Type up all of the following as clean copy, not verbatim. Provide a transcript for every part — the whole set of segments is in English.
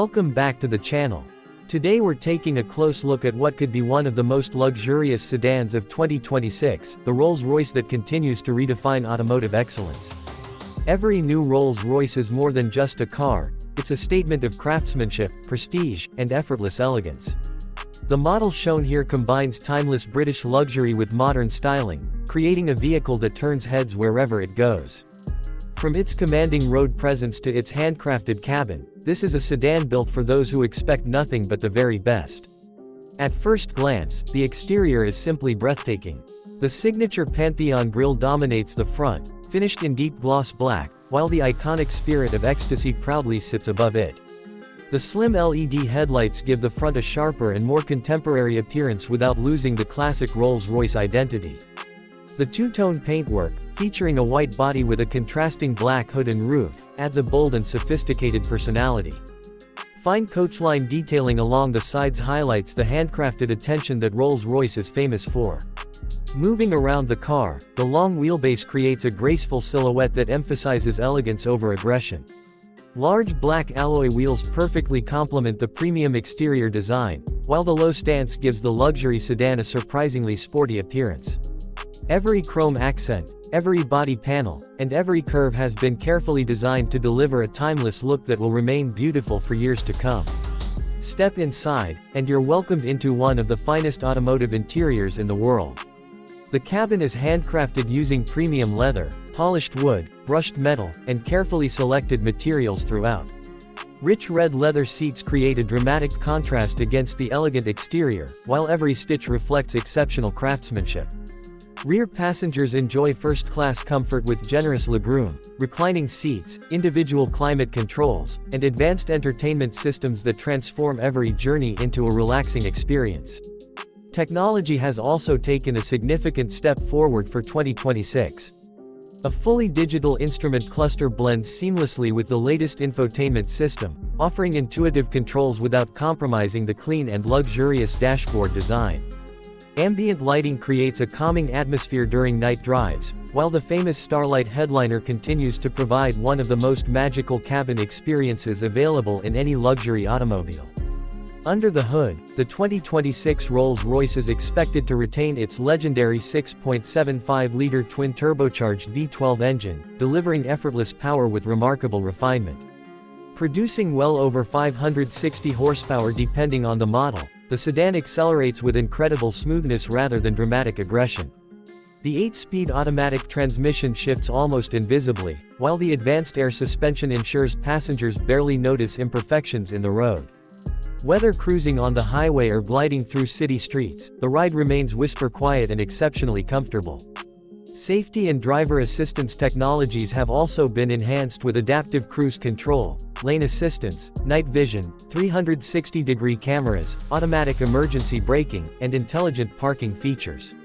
Welcome back to the channel. Today we're taking a close look at what could be one of the most luxurious sedans of 2026, the Rolls-Royce that continues to redefine automotive excellence. Every new Rolls-Royce is more than just a car, it's a statement of craftsmanship, prestige, and effortless elegance. The model shown here combines timeless British luxury with modern styling, creating a vehicle that turns heads wherever it goes. From its commanding road presence to its handcrafted cabin, this is a sedan built for those who expect nothing but the very best. At first glance, the exterior is simply breathtaking. The signature Pantheon grille dominates the front, finished in deep gloss black, while the iconic Spirit of Ecstasy proudly sits above it. The slim LED headlights give the front a sharper and more contemporary appearance without losing the classic Rolls-Royce identity. The two-tone paintwork, featuring a white body with a contrasting black hood and roof, adds a bold and sophisticated personality. Fine coachline detailing along the sides highlights the handcrafted attention that Rolls-Royce is famous for. Moving around the car, the long wheelbase creates a graceful silhouette that emphasizes elegance over aggression. Large black alloy wheels perfectly complement the premium exterior design, while the low stance gives the luxury sedan a surprisingly sporty appearance. Every chrome accent, every body panel, and every curve has been carefully designed to deliver a timeless look that will remain beautiful for years to come. Step inside, and you're welcomed into one of the finest automotive interiors in the world. The cabin is handcrafted using premium leather, polished wood, brushed metal, and carefully selected materials throughout. Rich red leather seats create a dramatic contrast against the elegant exterior, while every stitch reflects exceptional craftsmanship. Rear passengers enjoy first-class comfort with generous legroom, reclining seats, individual climate controls, and advanced entertainment systems that transform every journey into a relaxing experience. Technology has also taken a significant step forward for 2026. A fully digital instrument cluster blends seamlessly with the latest infotainment system, offering intuitive controls without compromising the clean and luxurious dashboard design. Ambient lighting creates a calming atmosphere during night drives, while the famous Starlight headliner continues to provide one of the most magical cabin experiences available in any luxury automobile. Under the hood, the 2026 Rolls-Royce is expected to retain its legendary 6.75-liter twin-turbocharged V12 engine, delivering effortless power with remarkable refinement. Producing well over 560 horsepower depending on the model, the sedan accelerates with incredible smoothness rather than dramatic aggression. The 8-speed automatic transmission shifts almost invisibly, while the advanced air suspension ensures passengers barely notice imperfections in the road. Whether cruising on the highway or gliding through city streets, the ride remains whisper-quiet and exceptionally comfortable. Safety and driver assistance technologies have also been enhanced with adaptive cruise control, lane assistance, night vision, 360-degree cameras, automatic emergency braking, and intelligent parking features.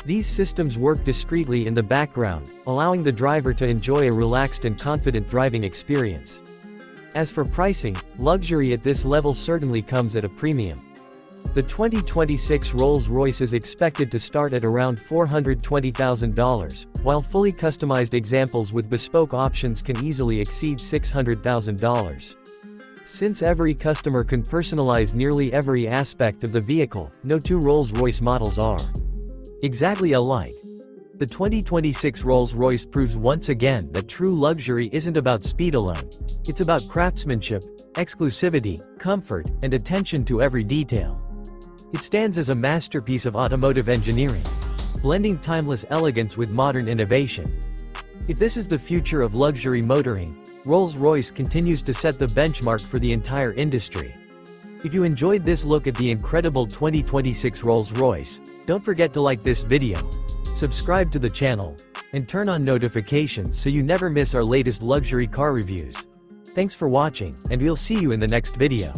These systems work discreetly in the background, allowing the driver to enjoy a relaxed and confident driving experience. As for pricing, luxury at this level certainly comes at a premium. The 2026 Rolls-Royce is expected to start at around $420,000, while fully customized examples with bespoke options can easily exceed $600,000. Since every customer can personalize nearly every aspect of the vehicle, no two Rolls-Royce models are exactly alike. The 2026 Rolls-Royce proves once again that true luxury isn't about speed alone. It's about craftsmanship, exclusivity, comfort, and attention to every detail. It stands as a masterpiece of automotive engineering, blending timeless elegance with modern innovation. If this is the future of luxury motoring, Rolls-Royce continues to set the benchmark for the entire industry. If you enjoyed this look at the incredible 2026 Rolls-Royce, don't forget to like this video, subscribe to the channel, and turn on notifications so you never miss our latest luxury car reviews. Thanks for watching, and we'll see you in the next video.